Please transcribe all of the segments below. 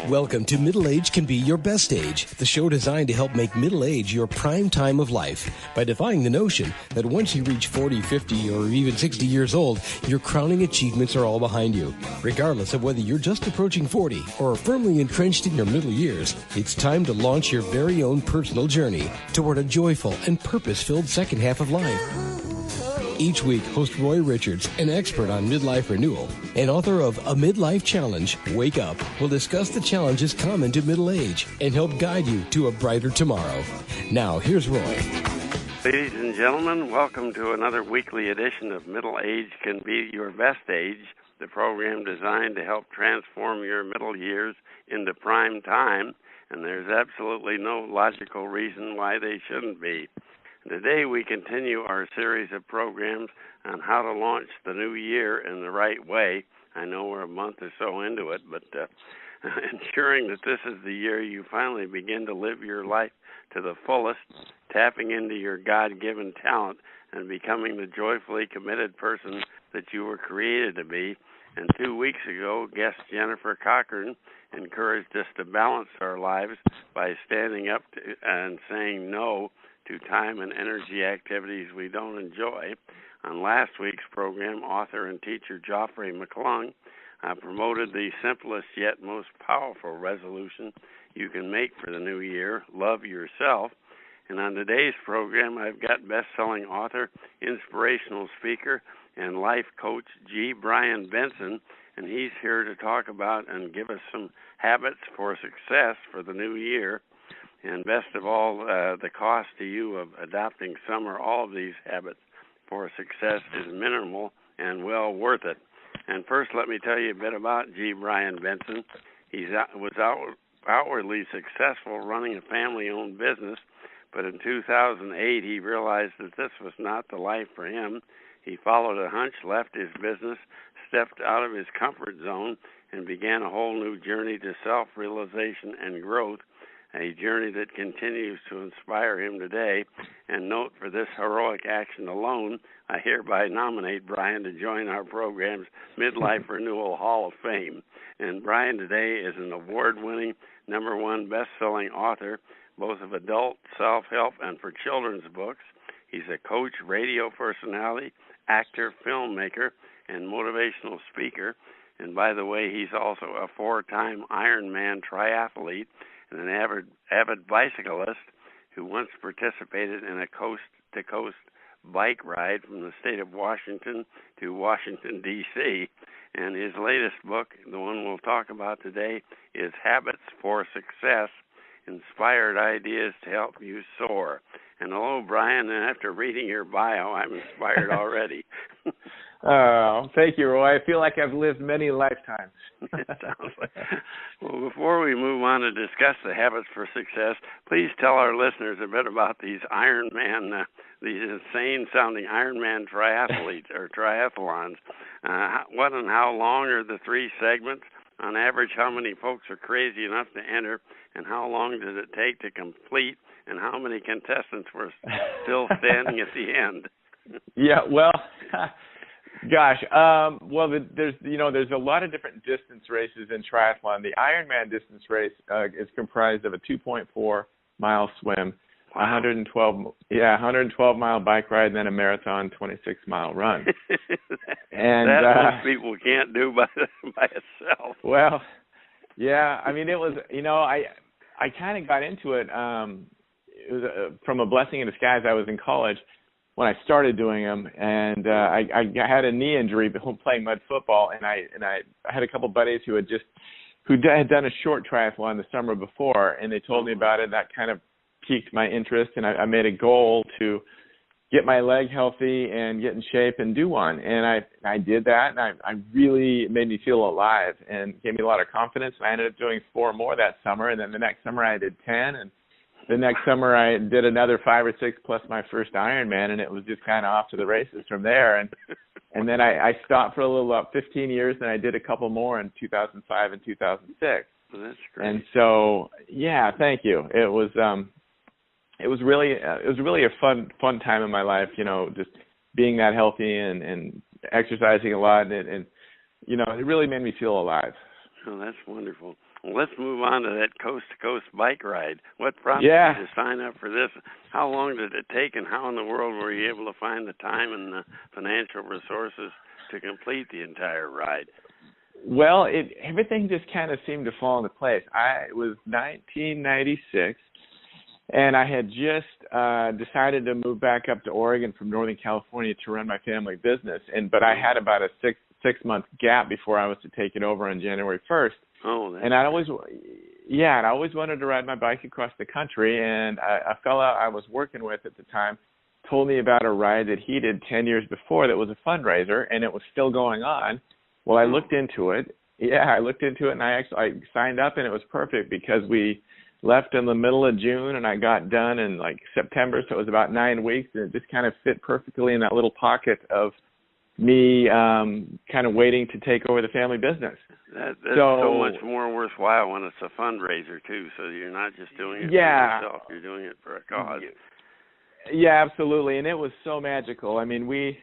Welcome to Middle Age Can Be Your Best Age, the show designed to help make middle age your prime time of life by defying the notion that once you reach 40, 50, or even 60 years old, your crowning achievements are all behind you. Regardless of whether you're just approaching 40 or are firmly entrenched in your middle years, it's time to launch your very own personal journey toward a joyful and purpose-filled second half of life. Each week, host Roy Richards, an expert on midlife renewal and author of A Midlife Challenge, Wake Up, will discuss the challenges common to middle age and help guide you to a brighter tomorrow. Now, here's Roy. Ladies and gentlemen, welcome to another weekly edition of Middle Age Can Be Your Best Age, the program designed to help transform your middle years into prime time, and there's absolutely no logical reason why they shouldn't be. Today we continue our series of programs on how to launch the new year in the right way. I know we're a month or so into it, but ensuring that this is the year you finally begin to live your life to the fullest, tapping into your God-given talent and becoming the joyfully committed person that you were created to be. And 2 weeks ago, guest Jennifer Cochran encouraged us to balance our lives by standing up and saying no to time and energy activities we don't enjoy. On last week's program, author and teacher Geoffrey McClung promoted the simplest yet most powerful resolution you can make for the new year, love yourself. And on today's program, I've got best-selling author, inspirational speaker, and life coach G. Brian Benson, and he's here to talk about and give us some habits for success for the new year. And best of all, the cost to you of adopting some or all of these habits for success is minimal and well worth it. And first, let me tell you a bit about G. Brian Benson. He was outwardly successful running a family-owned business, but in 2008, he realized that this was not the life for him. He followed a hunch, left his business, stepped out of his comfort zone, and began a whole new journey to self-realization and growth, a journey that continues to inspire him today. And note, for this heroic action alone, I hereby nominate Brian to join our program's Midlife Renewal Hall of Fame. And Brian today is an award-winning #1 best-selling author, both of adult self-help and for children's books. He's a coach, radio personality, actor, filmmaker, and motivational speaker. And by the way, he's also a 4-time Ironman triathlete and an avid bicyclist who once participated in a coast-to-coast bike ride from the state of Washington to Washington, D.C. And his latest book, the one we'll talk about today, is Habits for Success, Inspired Ideas to Help You Soar. And hello, Brian, and after reading your bio, I'm inspired already. Oh, thank you, Roy. I feel like I've lived many lifetimes. It sounds like. Well, before we move on to discuss the habits for success, please tell our listeners a bit about these these insane-sounding Ironman triathletes or triathlons. What and how long are the 3 segments? On average, how many folks are crazy enough to enter, and how long does it take to complete, and how many contestants were still standing at the end? Yeah, well, gosh, well, there's a lot of different distance races in triathlon. The Ironman distance race is comprised of a 2.4-mile swim, 112 mile bike ride, and then a marathon 26-mile run. And that most people can't do by itself. Well, yeah, I mean, it was, I kind of got into it. It was from a blessing in disguise. I was in college when I started doing them, and I had a knee injury playing mud football, and I had a couple buddies who had done a short triathlon the summer before, and they told me about it. That kind of piqued my interest, and I made a goal to get my leg healthy and get in shape and do one. And I did that, and I really made me feel alive and gave me a lot of confidence. And I ended up doing 4 more that summer, and then the next summer I did 10, and the next summer I did another 5 or 6 plus my first Ironman, and it was just kind of off to the races from there. And then I stopped for a little about 15 years, and I did a couple more in 2005 and 2006. Well, that's great. And so, yeah, thank you. It was really a fun time in my life, just being that healthy and exercising a lot, and it really made me feel alive. Oh, that's wonderful. Well, let's move on to that coast-to-coast bike ride. What prompted Yeah. you to sign up for this? How long did it take, and how in the world were you able to find the time and the financial resources to complete the entire ride? Well, everything just kind of seemed to fall into place. It was 1996, and I had just decided to move back up to Oregon from Northern California to run my family business, but I had about a six-month gap before I was to take it over on January 1st. Oh, that's and I always wanted to ride my bike across the country, and a fellow I was working with at the time told me about a ride that he did 10 years before that was a fundraiser, and it was still going on. Well, I looked into it. Yeah, I looked into it, and I signed up, and it was perfect because we left in the middle of June, and I got done in like September, so it was about 9 weeks, and it just kind of fit perfectly in that little pocket of me kind of waiting to take over the family business. That's so much more worthwhile when it's a fundraiser, too, so you're not just doing it for yourself, you're doing it for a cause. Yeah, absolutely, and it was so magical. I mean, we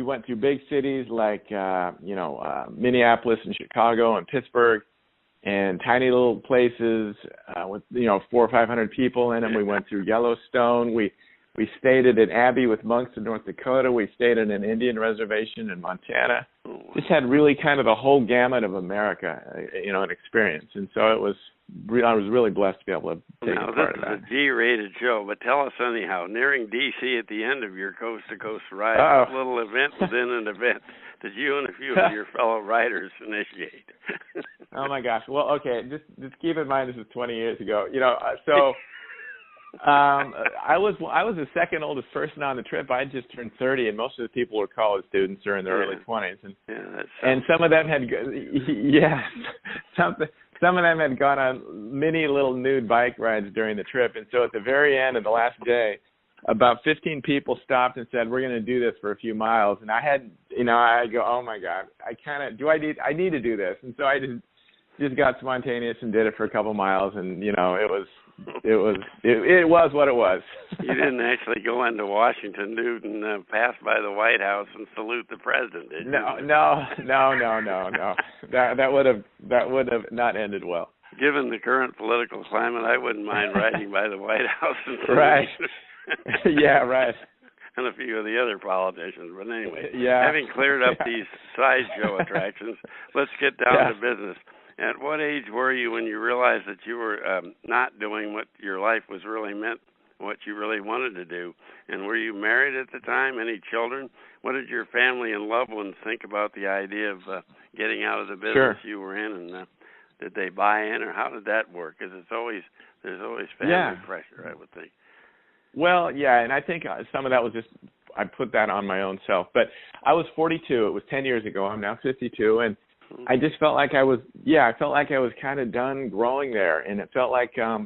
went through big cities like, Minneapolis and Chicago and Pittsburgh, and tiny little places with, 400 or 500 people in them. We went through Yellowstone. We stayed at an abbey with monks in North Dakota. We stayed at an Indian reservation in Montana. Just had really kind of the whole gamut of America, an experience. And so I was really blessed to be able to take part of that. Now, this is a G-rated show, but tell us anyhow, nearing D.C. at the end of your coast-to-coast ride, this little event within an event that you and a few of your fellow riders initiate. Oh, my gosh. Well, okay, just keep in mind this was 20 years ago. So I was the second oldest person on the trip. I just turned 30, and most of the people were college students or in their early 20s. And some of them had, some of them had gone on many little nude bike rides during the trip. And so at the very end of the last day, about 15 people stopped and said, "We're going to do this for a few miles." And I had, I go, "Oh my God, I need to do this." And so I just got spontaneous and did it for a couple miles, and it was what it was. You didn't actually go into Washington, dude, and pass by the White House and salute the president, did you? No. That would have not ended well. Given the current political climate, I wouldn't mind riding by the White House and saluting. Right. Yeah, right. And a few of the other politicians. But anyway, yeah. Having cleared up these sideshow attractions, let's get down to business. At what age were you when you realized that you were not doing what your life was really meant, what you really wanted to do? And were you married at the time? Any children? What did your family and loved ones think about the idea of getting out of the business you were in? And did they buy in, or how did that work? Because there's always family pressure, I would think. Well, yeah, and I think some of that was just I put that on my own self. But I was 42. It was 10 years ago. I'm now 52, and I just felt like I was kind of done growing there, and it felt like I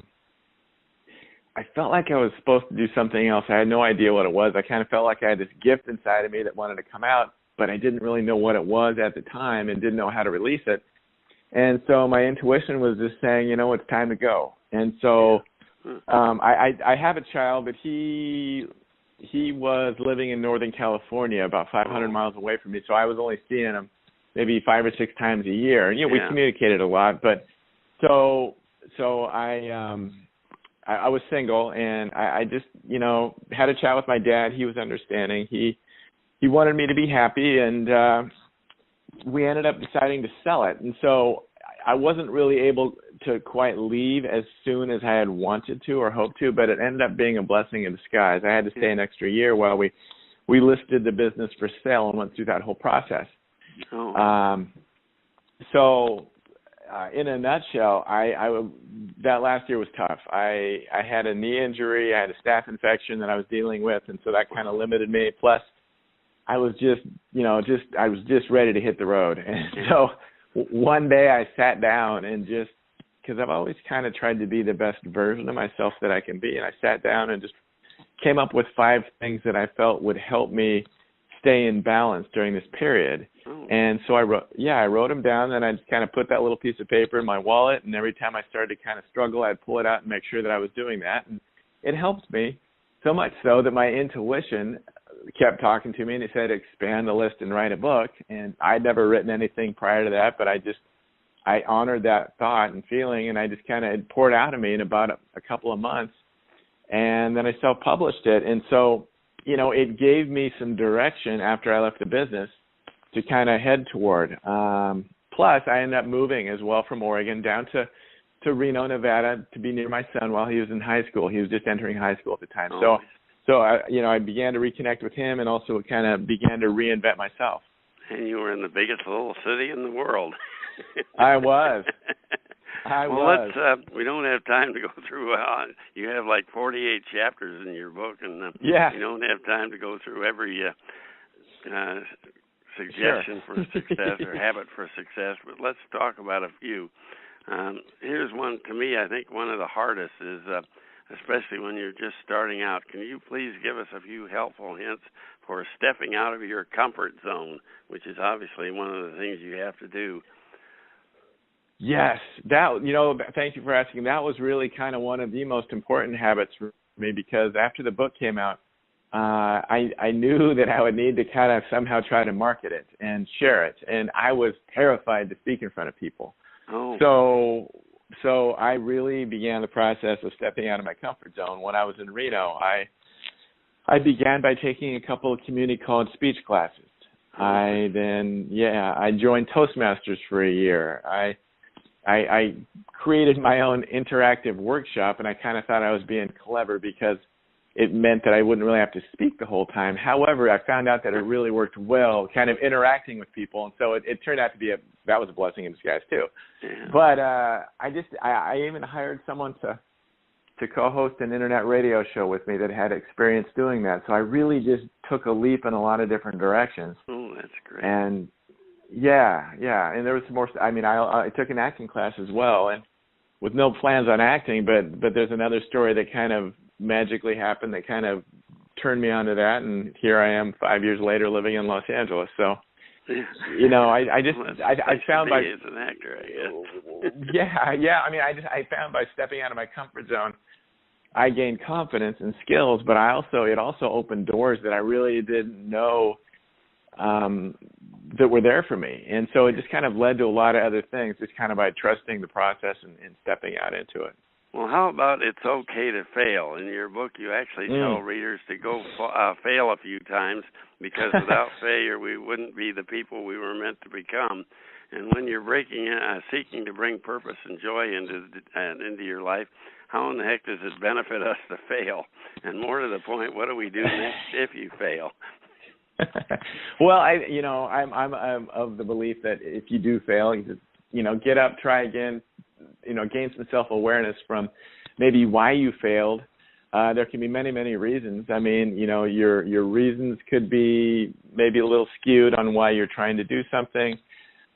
was supposed to do something else. I had no idea what it was. I kind of felt like I had this gift inside of me that wanted to come out, but I didn't really know what it was at the time and didn't know how to release it. And so my intuition was just saying, it's time to go. And so I have a child, but he was living in Northern California, about 500 miles away from me, so I was only seeing him maybe 5 or 6 times a year. And we communicated a lot, but so I was single, and I just had a chat with my dad. He was understanding. He wanted me to be happy, and we ended up deciding to sell it. And so I wasn't really able to quite leave as soon as I had wanted to or hoped to, but it ended up being a blessing in disguise. I had to stay an extra year while we listed the business for sale and went through that whole process. In a nutshell, that last year was tough. I had a knee injury, I had a staph infection that I was dealing with, and so that kind of limited me. Plus, I was just ready to hit the road. And so one day I sat down and just, because I've always kind of tried to be the best version of myself that I can be, and I sat down and just came up with 5 things that I felt would help me stay in balance during this period. And so I wrote them down, and I just kind of put that little piece of paper in my wallet, and every time I started to kind of struggle, I'd pull it out and make sure that I was doing that. And it helped me so much so that my intuition kept talking to me, and it said, expand the list and write a book. And I'd never written anything prior to that, but I I honored that thought and feeling, and I just kind of poured out of me in about a couple of months, and then I self-published it. And so, it gave me some direction after I left the business to kind of head toward. Plus, I ended up moving as well from Oregon down to Reno, Nevada, to be near my son while he was in high school. He was just entering high school at the time. Oh. So I began to reconnect with him, and also kind of began to reinvent myself. And you were in the biggest little city in the world. I was. We don't have time to go through. You have like 48 chapters in your book, and you don't have time to go through every suggestion for success or habit for success. But let's talk about a few. Here's one, to me, I think one of the hardest is, especially when you're just starting out. Can you please give us a few helpful hints for stepping out of your comfort zone, which is obviously one of the things you have to do? Yes, thank you for asking. That was really kind of one of the most important habits for me, because after the book came out, I knew that I would need to kind of somehow try to market it and share it, and I was terrified to speak in front of people. Oh. So I really began the process of stepping out of my comfort zone. When I was in Reno, I began by taking a couple of community college speech classes. I joined Toastmasters for a year. I created my own interactive workshop, and I kind of thought I was being clever because it meant that I wouldn't really have to speak the whole time. However, I found out that it really worked well, kind of interacting with people, and so it turned out to be that was a blessing in disguise too. Yeah. But I even hired someone to co-host an internet radio show with me that had experience doing that. So I really just took a leap in a lot of different directions. Oh, that's great. And and there was more. I mean, I took an acting class as well, and with no plans on acting, but there's another story that kind of magically happened that kind of turned me onto that, and here I am 5 years later living in Los Angeles. So, I found by as an actor, I guess. I mean, I found by stepping out of my comfort zone, I gained confidence and skills, but it also opened doors that I really didn't know that were there for me. And so it just kind of led to a lot of other things, just kind of by trusting the process and stepping out into it. Well, how about it's okay to fail? In your book, you actually tell readers to go fail a few times, because without failure, we wouldn't be the people we were meant to become. And when you're seeking to bring purpose and joy into your life, how in the heck does it benefit us to fail? And more to the point, what do we do next if you fail? Well, I'm of the belief that if you do fail, you just, get up, try again, gain some self-awareness from maybe why you failed. There can be many, many reasons. I mean, your reasons could be maybe a little skewed on why you're trying to do something.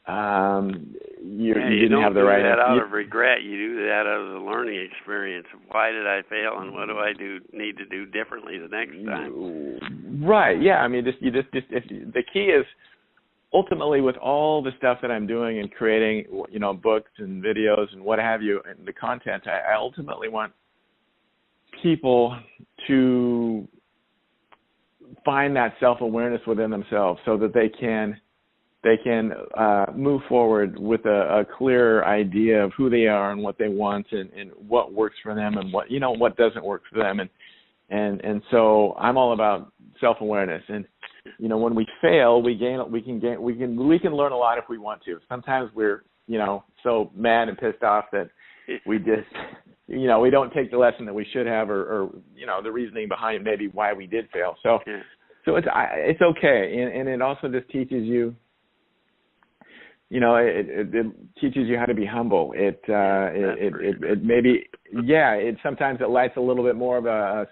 You didn't have the right. You don't do that out of regret. You do that out of the learning experience. Why did I fail, and what do I need to do differently the next time? Right. Yeah. I mean, the key is ultimately with all the stuff that I'm doing and creating, books and videos and what have you, and the content, I ultimately want people to find that self-awareness within themselves so that they can move forward with a clear idea of who they are and what they want and what works for them and what doesn't work for them. And so I'm all about self-awareness. And when we fail, we can learn a lot if we want to. Sometimes we're so mad and pissed off that we just we don't take the lesson that we should have, or the reasoning behind maybe why we did fail. So it's okay, and it also just teaches you. It teaches you how to be humble. It maybe sometimes it lights a little bit more of a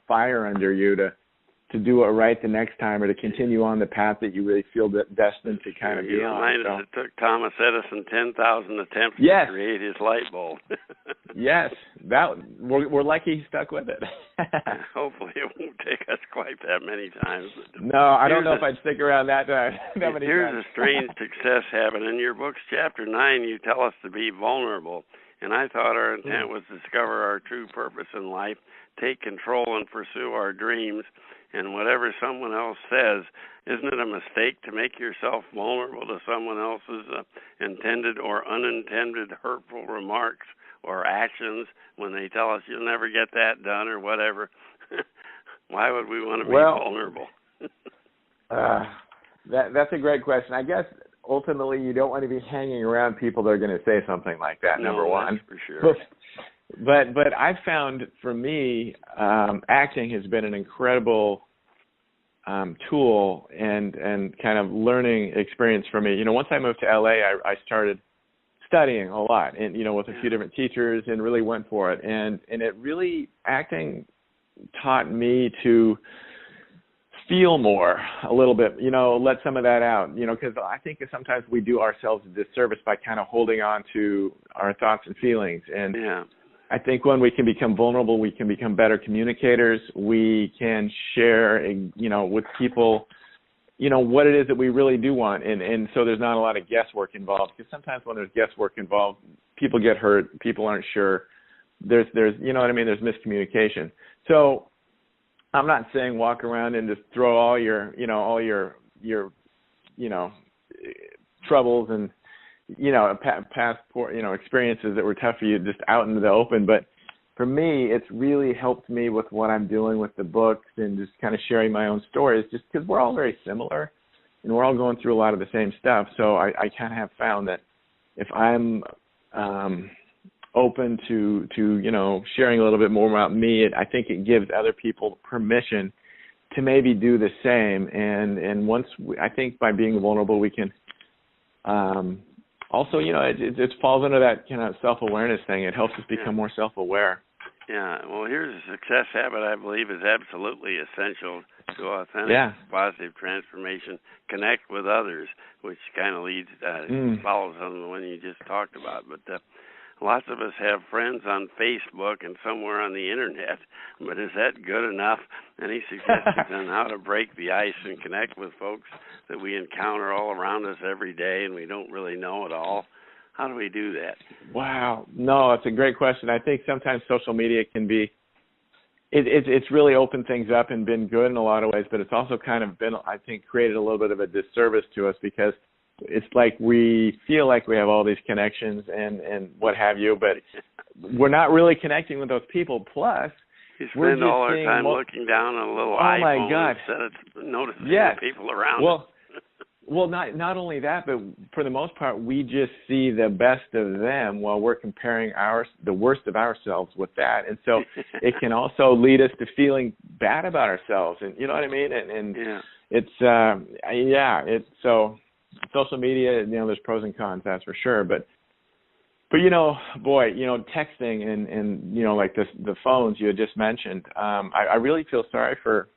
fire under you to do it right the next time, or to continue on the path that you really feel destined to kind of be on. It took Thomas Edison 10,000 attempts to create his light bulb. Yes, we're lucky he stuck with it. Hopefully it won't take us quite that many times. No, I don't know if I'd stick around that many times. Here's a strange success habit. In your book's chapter 9, you tell us to be vulnerable. And I thought our intent was to discover our true purpose in life, take control and pursue our dreams. And whatever someone else says, isn't it a mistake to make yourself vulnerable to someone else's intended or unintended hurtful remarks or actions when they tell us you'll never get that done or whatever? Why would we want to be vulnerable? That's a great question. I guess ultimately you don't want to be hanging around people that are going to say something like that, number one. That's for sure. But I've found for me, acting has been an incredible tool and kind of learning experience for me. Once I moved to LA, I started studying a lot and, with a few different teachers and really went for it. And it really, acting taught me to feel more a little bit, let some of that out, because I think sometimes we do ourselves a disservice by kind of holding on to our thoughts and feelings. And I think when we can become vulnerable, we can become better communicators. We can share, with people, what it is that we really do want. And so there's not a lot of guesswork involved, because sometimes when there's guesswork involved, people get hurt. People aren't sure. There's there's miscommunication. So I'm not saying walk around and just throw all your troubles and, past poor, experiences that were tough for you just out into the open. But for me, it's really helped me with what I'm doing with the books and just kind of sharing my own stories, just because we're all very similar and we're all going through a lot of the same stuff. So I kind of have found that if I'm open to sharing a little bit more about me, I think it gives other people permission to maybe do the same. And once I think by being vulnerable, we can also, it falls under that kind of self-awareness thing. It helps us become more self-aware. Yeah, well, here's a success habit I believe is absolutely essential to authentic, positive transformation. Connect with others, which kind of follows on the one you just talked about. But lots of us have friends on Facebook and somewhere on the Internet, but is that good enough? Any suggestions on how to break the ice and connect with folks that we encounter all around us every day and we don't really know at all? How do we do that? Wow. No, it's a great question. I think sometimes social media can be, it's really opened things up and been good in a lot of ways, but it's also kind of been, I think, created a little bit of a disservice to us, because it's like we feel like we have all these connections and what have you, but we're not really connecting with those people. Plus, you spend all our time looking down on a little iPhone instead of noticing the people around us. Well, not only that, but for the most part, we just see the best of them while we're comparing the worst of ourselves with that. And so it can also lead us to feeling bad about ourselves. And you know what I mean? And it's so social media, there's pros and cons, that's for sure. But texting and like the phones you had just mentioned, I really feel sorry for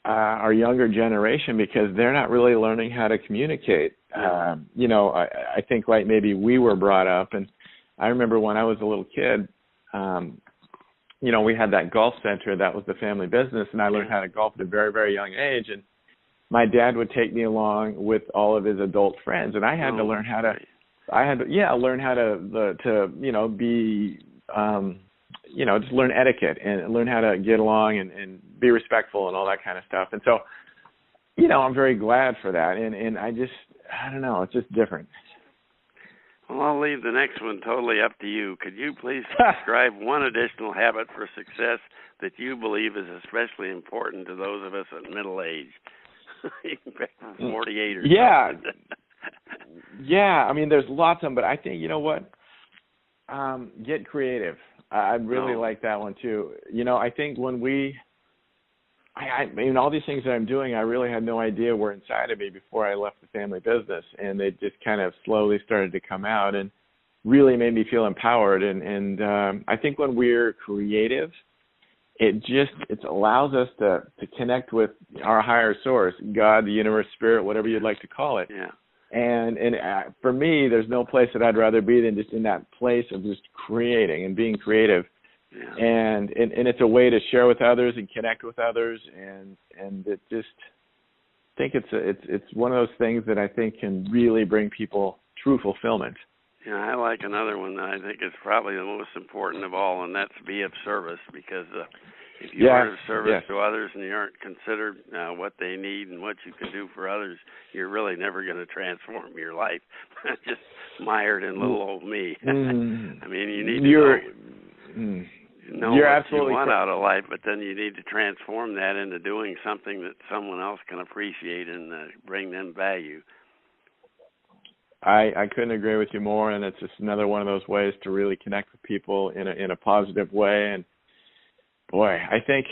our younger generation, because they're not really learning how to communicate. I think like maybe we were brought up, and I remember when I was a little kid, we had that golf center that was the family business, and I learned how to golf at a very, very young age. And my dad would take me along with all of his adult friends, and I had to learn how to, be, just learn etiquette and learn how to get along and be respectful and all that kind of stuff. And so, I'm very glad for that. And I don't know, it's just different. Well, I'll leave the next one totally up to you. Could you please describe one additional habit for success that you believe is especially important to those of us at middle age? You can pick from 48 or something. I mean, there's lots of them, but I think, get creative. I really like that one too. I think when all these things that I'm doing, I really had no idea were inside of me before I left the family business, and they just kind of slowly started to come out and really made me feel empowered. And I think when we're creative, it allows us to connect with our higher source, God, the universe, spirit, whatever you'd like to call it. Yeah. And for me, there's no place that I'd rather be than just in that place of just creating and being creative. Yeah. And it's a way to share with others and connect with others. And it just, I think it's one of those things that I think can really bring people true fulfillment. Yeah, I like another one that I think is probably the most important of all, and that's be of service, because If you are of service to others and you aren't considered what they need and what you can do for others, you're really never going to transform your life. Just mired in little old me. I mean, you need to know what you want out of life, but then you need to transform that into doing something that someone else can appreciate and bring them value. I couldn't agree with you more, and it's just another one of those ways to really connect with people in a positive way. And boy, I think,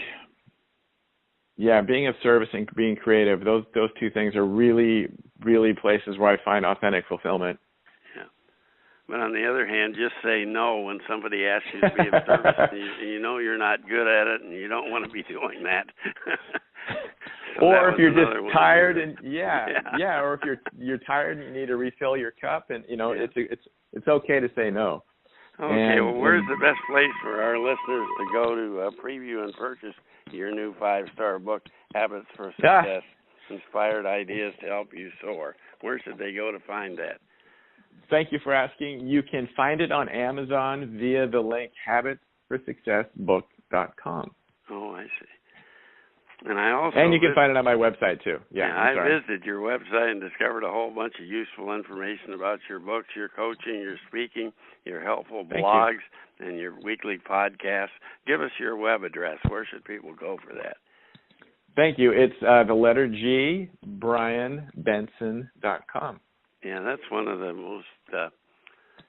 being of service and being creative, those two things are really, really places where I find authentic fulfillment. Yeah. But on the other hand, just say no when somebody asks you to be of service and you know you're not good at it and you don't want to be doing that. So or if you're just tired and or if you're tired and you need to refill your cup, and it's okay to say no. Okay, well, where's the best place for our listeners to go to preview and purchase your new 5-star book, Habits for Success, Inspired Ideas to Help You Soar? Where should they go to find that? Thank you for asking. You can find it on Amazon via the link habitsforsuccessbook.com. Oh, I see. And you can find it on my website too. I visited your website and discovered a whole bunch of useful information about your books, your coaching, your speaking, your helpful blogs, and your weekly podcasts. Give us your web address. Where should people go for that? Thank you. It's the letter G, brianbenson.com. Yeah, that's one of the most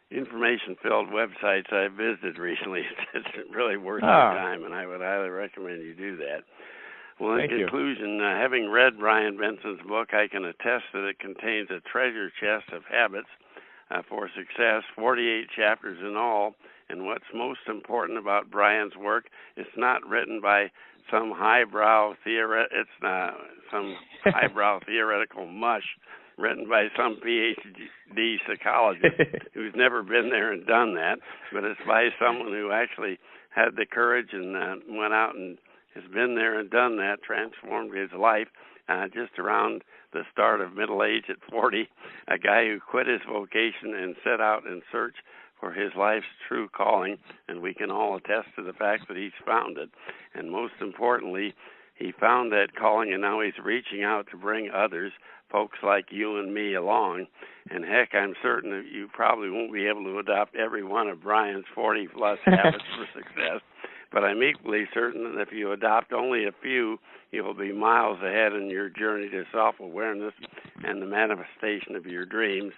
information-filled websites I've visited recently. It's really worth your time, and I would highly recommend you do that. Well, in conclusion, having read Brian Benson's book, I can attest that it contains a treasure chest of habits for success, 48 chapters in all. And what's most important about Brian's work, it's not written by some highbrow theoretical mush written by some PhD psychologist who's never been there and done that, but it's by someone who actually had the courage and went out and has been there and done that, transformed his life just around the start of middle age at 40, a guy who quit his vocation and set out in search for his life's true calling, and we can all attest to the fact that he's found it. And most importantly, he found that calling, and now he's reaching out to bring others, folks like you and me, along. And heck, I'm certain that you probably won't be able to adopt every one of Brian's 40-plus habits for success. But I'm equally certain that if you adopt only a few, you'll be miles ahead in your journey to self-awareness and the manifestation of your dreams.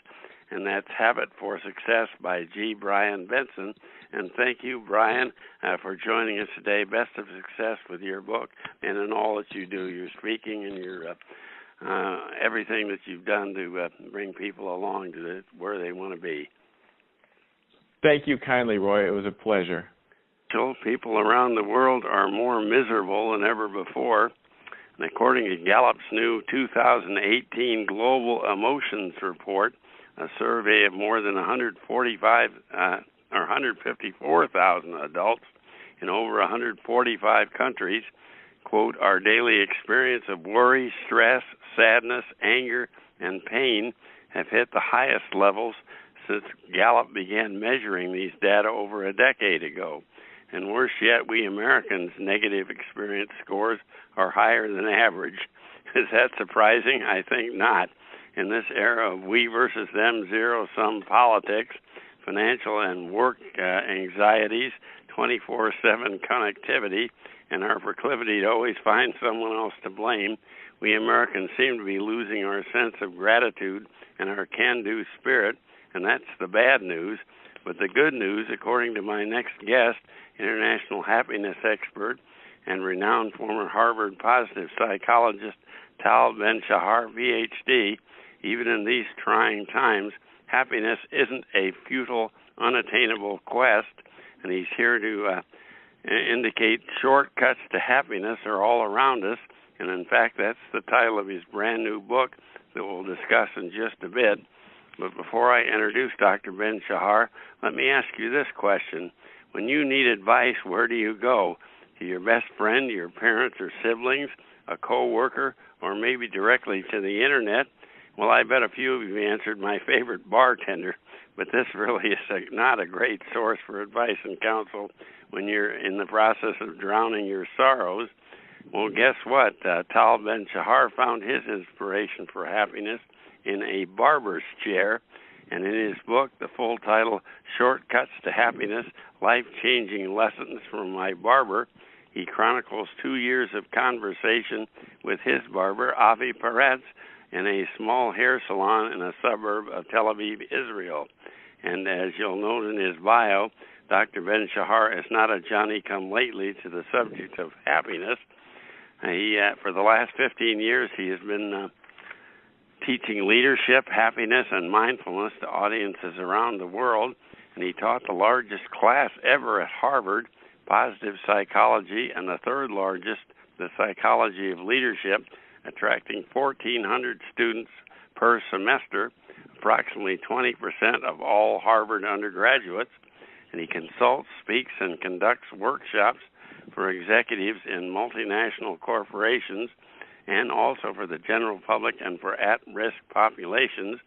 And that's Habit for Success by G. Brian Benson. And thank you, Brian, for joining us today. Best of success with your book and in all that you do, your speaking and your everything that you've done to bring people along to where they want to be. Thank you kindly, Roy. It was a pleasure. So people around the world are more miserable than ever before. And according to Gallup's new 2018 Global Emotions Report, a survey of more than 154,000 adults in over 145 countries, quote, our daily experience of worry, stress, sadness, anger, and pain have hit the highest levels since Gallup began measuring these data over a decade ago. And worse yet, we Americans' negative experience scores are higher than average. Is that surprising? I think not. In this era of we versus them zero-sum politics, financial and work anxieties, 24/7 connectivity, and our proclivity to always find someone else to blame, we Americans seem to be losing our sense of gratitude and our can-do spirit, and that's the bad news. But the good news, according to my next guest, international happiness expert and renowned former Harvard positive psychologist Tal Ben-Shahar, PhD, even in these trying times, happiness isn't a futile, unattainable quest, and he's here to indicate shortcuts to happiness are all around us, and in fact, that's the title of his brand new book that we'll discuss in just a bit. But before I introduce Dr. Ben-Shahar, let me ask you this question. When you need advice, where do you go? To your best friend, your parents or siblings, a co-worker, or maybe directly to the Internet? Well, I bet a few of you answered my favorite bartender, but this really is not a great source for advice and counsel when you're in the process of drowning your sorrows. Well, guess what? Tal Ben-Shahar found his inspiration for happiness in a barber's chair, and in his book, the full title, Shortcuts to Happiness, Life-Changing Lessons from My Barber, he chronicles 2 years of conversation with his barber, Avi Peretz, in a small hair salon in a suburb of Tel Aviv, Israel. And as you'll note in his bio, Dr. Ben-Shahar is not a Johnny-come-lately to the subject of happiness. For the last 15 years, he has been teaching leadership, happiness, and mindfulness to audiences around the world. And he taught the largest class ever at Harvard, Positive Psychology, and the third largest, the Psychology of Leadership, attracting 1,400 students per semester, approximately 20% of all Harvard undergraduates. And he consults, speaks, and conducts workshops for executives in multinational corporations and also for the general public and for at-risk populations.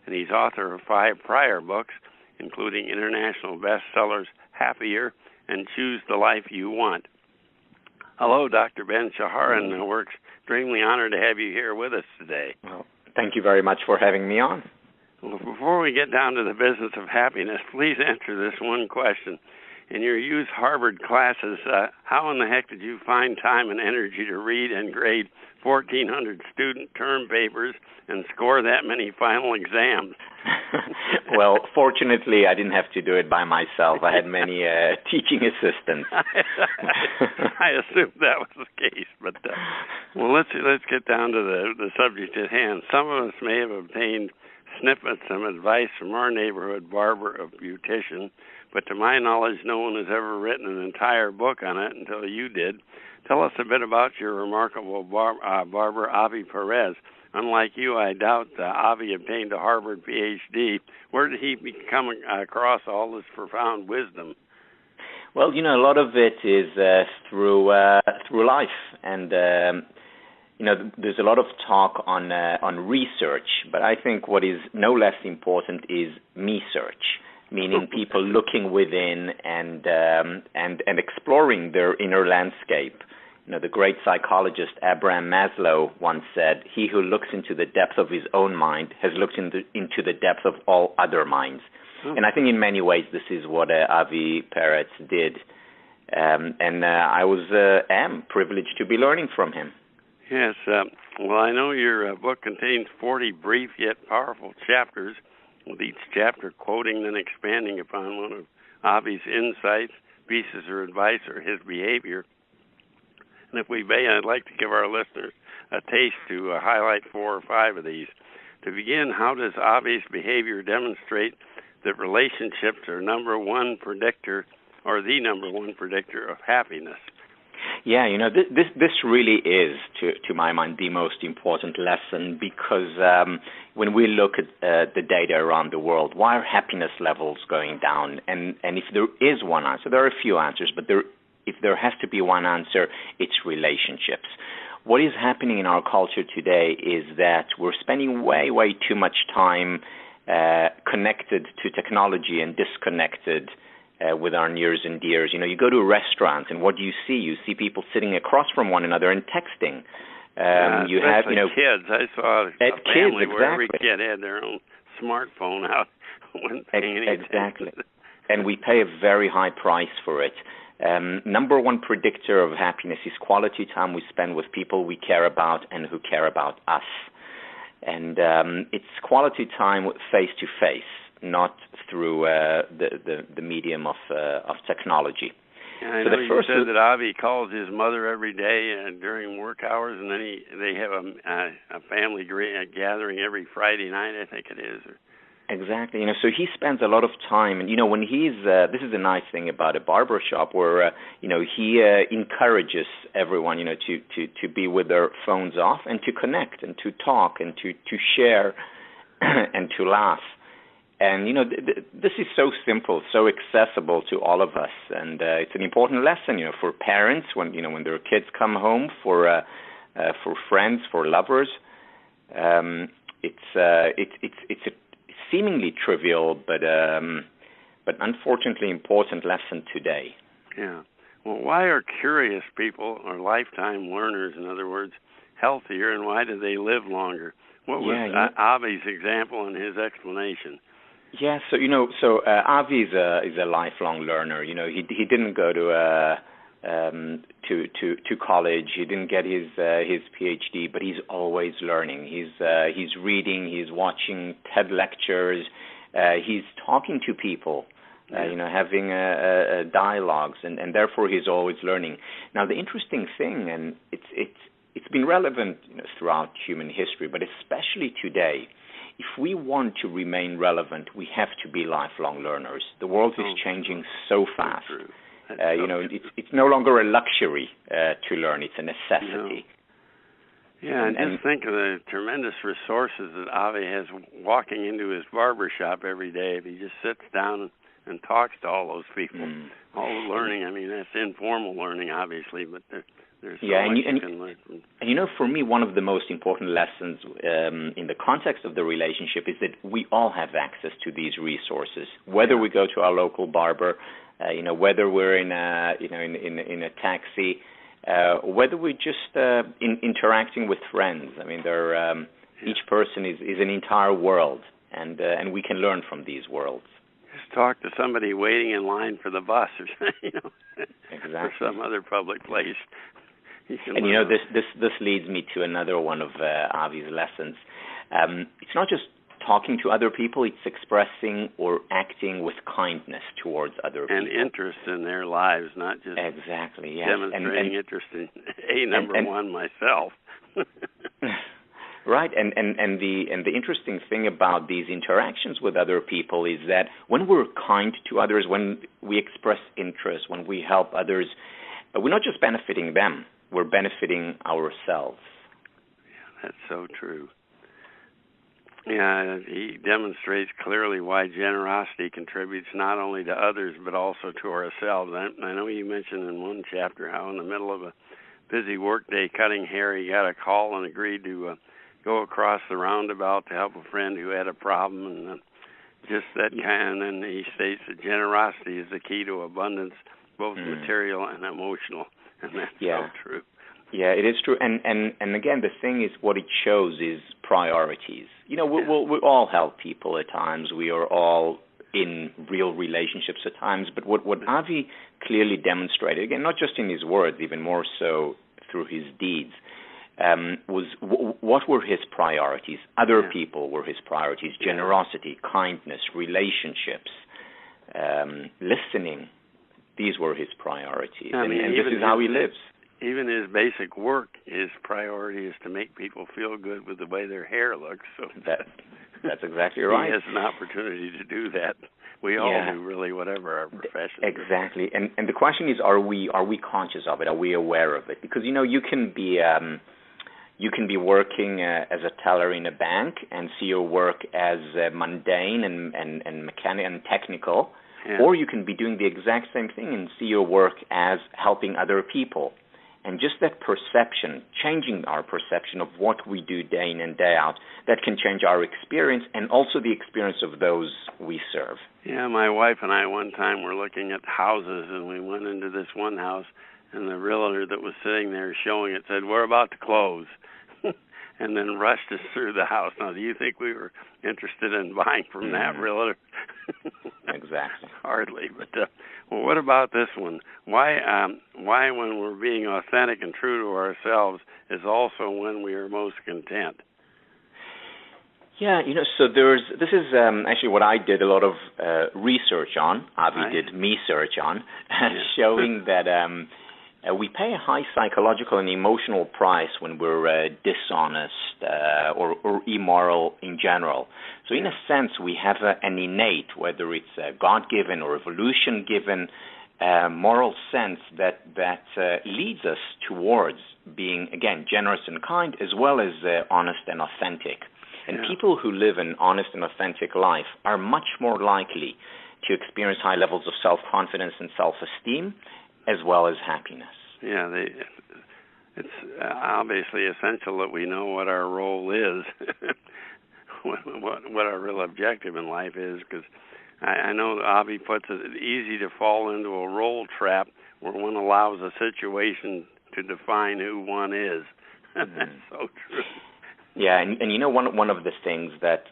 And he's author of 5 prior books, including international bestsellers Happier and Choose the Life You Want. Hello, Dr. Ben-Shahar, and we're extremely honored to have you here with us today. Well, thank you very much for having me on. Well, before we get down to the business of happiness, please answer this one question. In your youth Harvard classes, how in the heck did you find time and energy to read and grade 1,400 student term papers and score that many final exams? Well, fortunately, I didn't have to do it by myself. I had many teaching assistants. I assumed that was the case, but well, let's get down to the subject at hand. Some of us may have obtained snippets of advice from our neighborhood barber of beautician, but to my knowledge, no one has ever written an entire book on it until you did. Tell us a bit about your remarkable barber, Avi Peretz. Unlike you, I doubt Avi obtained a Harvard Ph.D. Where did he come across all this profound wisdom? Well, a lot of it is through life, and there's a lot of talk on research, but I think what is no less important is me-search, meaning people looking within and exploring their inner landscape. The great psychologist Abraham Maslow once said, "He who looks into the depth of his own mind has looked into the depth of all other minds." And I think in many ways this is what Avi Peretz did, and I am privileged to be learning from him. Yes. Well, I know your book contains 40 brief yet powerful chapters, with each chapter quoting and expanding upon one of Avi's insights, pieces of advice, or his behavior. And if we may, I'd like to give our listeners a taste to highlight 4 or 5 of these. To begin, how does Avi's behavior demonstrate that relationships are the number one predictor of happiness? Yeah, this really is, to my mind, the most important lesson, because when we look at the data around the world, why are happiness levels going down? And if there is one answer, there are a few answers, but if there has to be one answer, it's relationships. What is happening in our culture today is that we're spending way, way too much time connected to technology and disconnected with our nears and dears. You go to a restaurant, and what do you see? You see people sitting across from one another and texting. You have, kids. I saw a family where every kid had their own smartphone out when paying attention. Exactly. And we pay a very high price for it. Number one predictor of happiness is quality time we spend with people we care about and who care about us. And it's quality time face to face, not through the medium of technology. Yeah, I know you said that Avi calls his mother every day during work hours, and then they have a family gathering every Friday night, I think it is. Exactly. So he spends a lot of time, and when he's this is a nice thing about a barber shop where he encourages everyone to be with their phones off and to connect and to talk and to share and to laugh. And this is so simple, so accessible to all of us, and it's an important lesson for parents when their kids come home, for friends, for lovers. It's seemingly trivial, but unfortunately important lesson today. Yeah. Well, why are curious people, or lifetime learners, in other words, healthier, and why do they live longer? What was Avi's example and his explanation? Yeah, so Avi is a lifelong learner. He didn't go to college. He didn't get his PhD, but he's always learning. He's reading. He's watching TED lectures. He's talking to people. Having dialogues, and therefore he's always learning. Now, the interesting thing, and it's been relevant throughout human history, but especially today, if we want to remain relevant, we have to be lifelong learners. The world is changing so fast. It's no longer a luxury to learn; it's a necessity. Yeah, and just think of the tremendous resources that Avi has walking into his barber shop every day. If he just sits down and talks to all those people, all the learning. I mean, that's informal learning, obviously, but there's so much you can learn from. And for me, one of the most important lessons in the context of the relationship is that we all have access to these resources. Whether we go to our local barber, whether we're in a taxi, whether we're just interacting with friends. I mean, each person is an entire world, and we can learn from these worlds. Just talk to somebody waiting in line for the bus, or exactly. or some other public place. And this leads me to another one of Avi's lessons. It's not just talking to other people; it's expressing or acting with kindness towards other people and interest in their lives, not just demonstrating interest in number one myself. Right, and the interesting thing about these interactions with other people is that when we're kind to others, when we express interest, when we help others, we're not just benefiting them, we're benefiting ourselves. Yeah, that's so true. Yeah, he demonstrates clearly why generosity contributes not only to others but also to ourselves. I know you mentioned in one chapter how in the middle of a busy workday cutting hair, he got a call and agreed to go across the roundabout to help a friend who had a problem, and just that kind. And he states that generosity is the key to abundance, both material and emotional, and that's so true. Yeah, it is true. And again, the thing is, what it shows is priorities. We all help people at times. We are all in real relationships at times. But what Avi clearly demonstrated, again, not just in his words, even more so through his deeds, was what were his priorities. Other people were his priorities: generosity, kindness, relationships, listening. These were his priorities, and this is how he lives. Even his basic work, his priority is to make people feel good with the way their hair looks. So that's exactly right. He has an opportunity to do that. We all do, really, whatever our profession. Exactly, and the question is, are we conscious of it? Are we aware of it? Because you can be working as a teller in a bank and see your work as mundane and mechanical and technical, or you can be doing the exact same thing and see your work as helping other people. And just that perception, changing our perception of what we do day in and day out, that can change our experience and also the experience of those we serve. Yeah, my wife and I one time were looking at houses, and we went into this one house, and the realtor that was sitting there showing it said, "We're about to close," and then rushed us through the house. Now, do you think we were interested in buying from that realtor? Exactly. Hardly. But well, what about this one? Why when we're being authentic and true to ourselves is also when we are most content? Yeah, so this is actually what I did a lot of research on. Avi did me search on, showing that we pay a high psychological and emotional price when we're dishonest or immoral in general. So in a sense, we have an innate, whether it's God-given or evolution-given, moral sense that leads us towards being, again, generous and kind, as well as honest and authentic. And people who live an honest and authentic life are much more likely to experience high levels of self-confidence and self-esteem, as well as happiness. Yeah, it's obviously essential that we know what our role is, what our real objective in life is, because I know that Avi puts it easy to fall into a role trap where one allows a situation to define who one is. That's so true. Yeah, and you know, one of the things that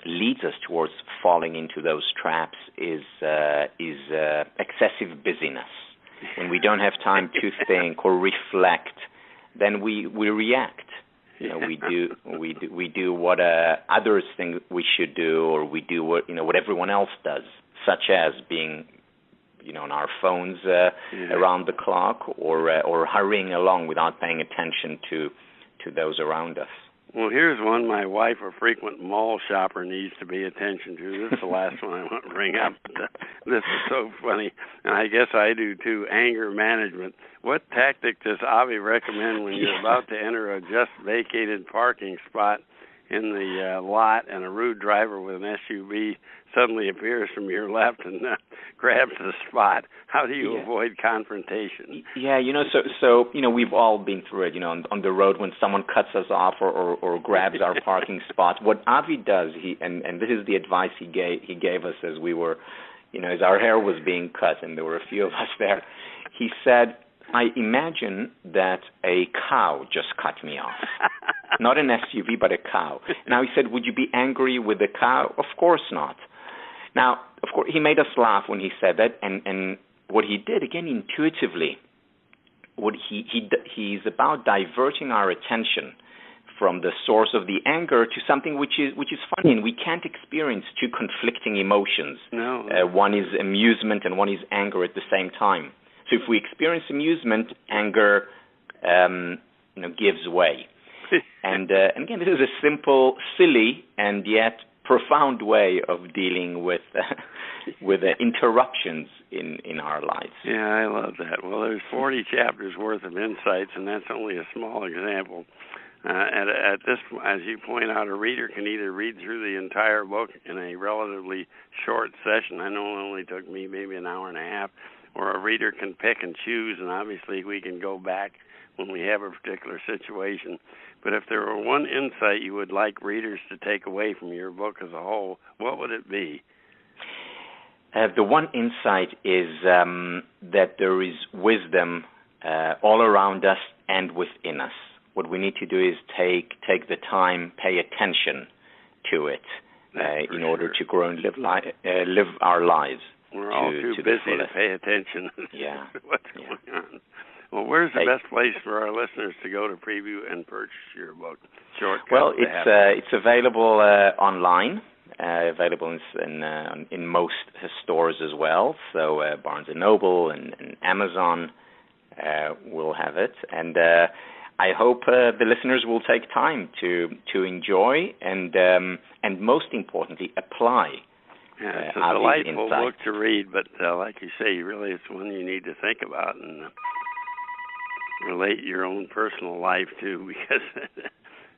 leads us towards falling into those traps is excessive busyness. When we don't have time to think or reflect, then we react. You know, we do what others think we should do, or we do what everyone else does, such as being, on our phones around the clock, or hurrying along without paying attention to those around us. Well, here's one my wife, a frequent mall shopper, needs to pay attention to. This is the last one I want to bring up. This is so funny, and I guess I do too. Anger management. What tactic does Avi recommend when you're about to enter a just vacated parking spot in the lot, and a rude driver with an SUV suddenly appears from your left and grabs the spot? How do you avoid confrontation? Yeah, so we've all been through it, on the road when someone cuts us off or grabs our parking spot. What Avi does, and this is the advice he gave us as we were, as our hair was being cut, and there were a few of us there. He said, I imagine that a cow just cut me off. Not an SUV, but a cow. Now, he said, would you be angry with the cow? Of course not. Now, of course, he made us laugh when he said that, and what he did, again, intuitively, what he's about diverting our attention from the source of the anger to something which is funny, and we can't experience two conflicting emotions. No. One is amusement and one is anger at the same time. So if we experience amusement, anger, gives way. And again, this is a simple, silly, and yet profound way of dealing with interruptions in our lives. Yeah, I love that. Well, there's 40 chapters worth of insights, and that's only a small example. At this, as you point out, a reader can either read through the entire book in a relatively short session. I know it only took me maybe an hour and a half. Or a reader can pick and choose, and obviously we can go back when we have a particular situation. But if there were one insight you would like readers to take away from your book as a whole, what would it be? The one insight is that there is wisdom all around us and within us. What we need to do is take the time, pay attention to it in order to grow and live our lives. We're all too busy to pay attention to what's going on. Well, where's the best place for our listeners to go to preview and purchase your book? Shortcut. Well, it's available online, available in most stores as well. So Barnes & Noble and Amazon will have it. And I hope the listeners will take time to enjoy and most importantly, apply. Yeah, it's a delightful book to read, but like you say, really it's one you need to think about and relate your own personal life to, because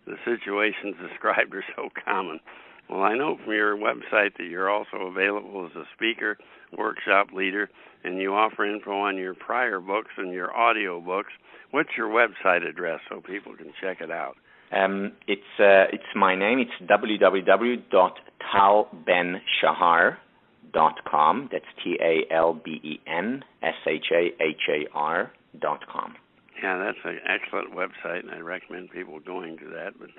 the situations described are so common. Well, I know from your website that you're also available as a speaker, workshop leader, and you offer info on your prior books and your audio books. What's your website address so people can check it out? It's my name. It's www.talbenshahar.com. That's TALBENSHAHAR.com. Yeah, that's an excellent website, and I recommend people going to that. But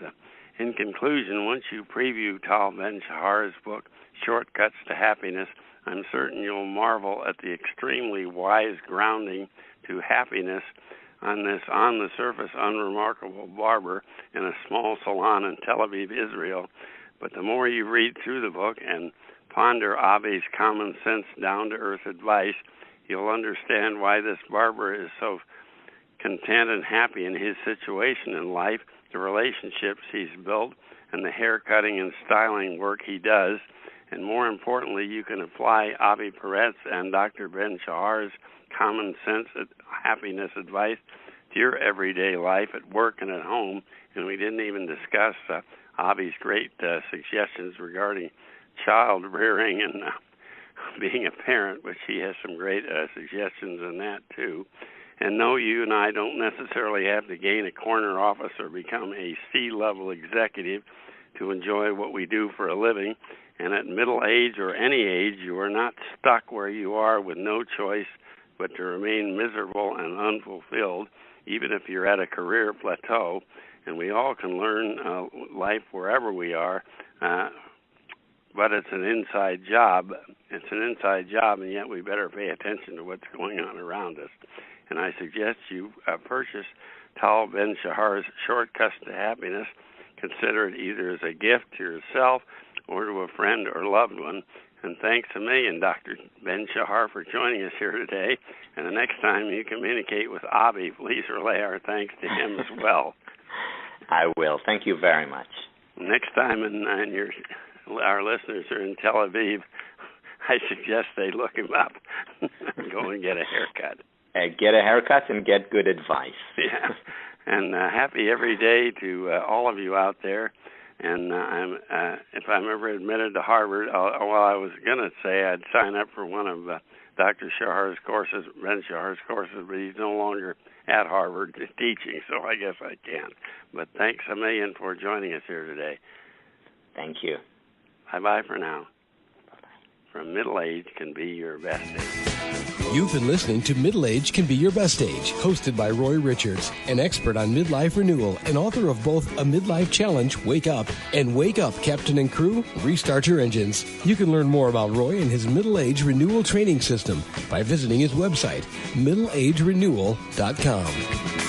in conclusion, once you preview Tal Ben-Shahar's book, Shortcuts to Happiness, I'm certain you'll marvel at the extremely wise grounding to happiness on this on-the-surface unremarkable barber in a small salon in Tel Aviv, Israel. But the more you read through the book and ponder Avi's common sense, down-to-earth advice, you'll understand why this barber is so content and happy in his situation in life, the relationships he's built, and the hair cutting and styling work he does. And more importantly, you can apply Avi Peretz and Dr. Ben-Shahar's common sense happiness advice to your everyday life at work and at home. And we didn't even discuss Avi's great suggestions regarding child rearing and being a parent, which he has some great suggestions in that too. And no, you and I don't necessarily have to gain a corner office or become a C-level executive to enjoy what we do for a living. And at middle age or any age, you are not stuck where you are with no choice but to remain miserable and unfulfilled, even if you're at a career plateau. And we all can learn life wherever we are, but it's an inside job. It's an inside job, and yet we better pay attention to what's going on around us. And I suggest you purchase Tal Ben-Shahar's Shortcuts to Happiness. Consider it either as a gift to yourself or to a friend or loved one. And thanks a million, Dr. Ben-Shahar, for joining us here today. And the next time you communicate with Avi, please relay our thanks to him as well. I will. Thank you very much. Next time our listeners are in Tel Aviv, I suggest they look him up. Go and get a haircut. Get a haircut and get good advice. Yeah. And happy every day to all of you out there. And if I'm ever admitted to Harvard, I was going to say I'd sign up for one of Dr. Shahar's courses, Ben Shahar's courses, but he's no longer at Harvard teaching, so I guess I can't. But thanks a million for joining us here today. Thank you. Bye-bye for now. From Middle Age Can Be Your Best Age. You've been listening to Middle Age Can Be Your Best Age, hosted by Roy Richards, an expert on midlife renewal and author of both A Midlife Challenge, Wake Up, and Wake Up, Captain and Crew, Restart Your Engines. You can learn more about Roy and his Middle Age Renewal Training System by visiting his website, middleagerenewal.com.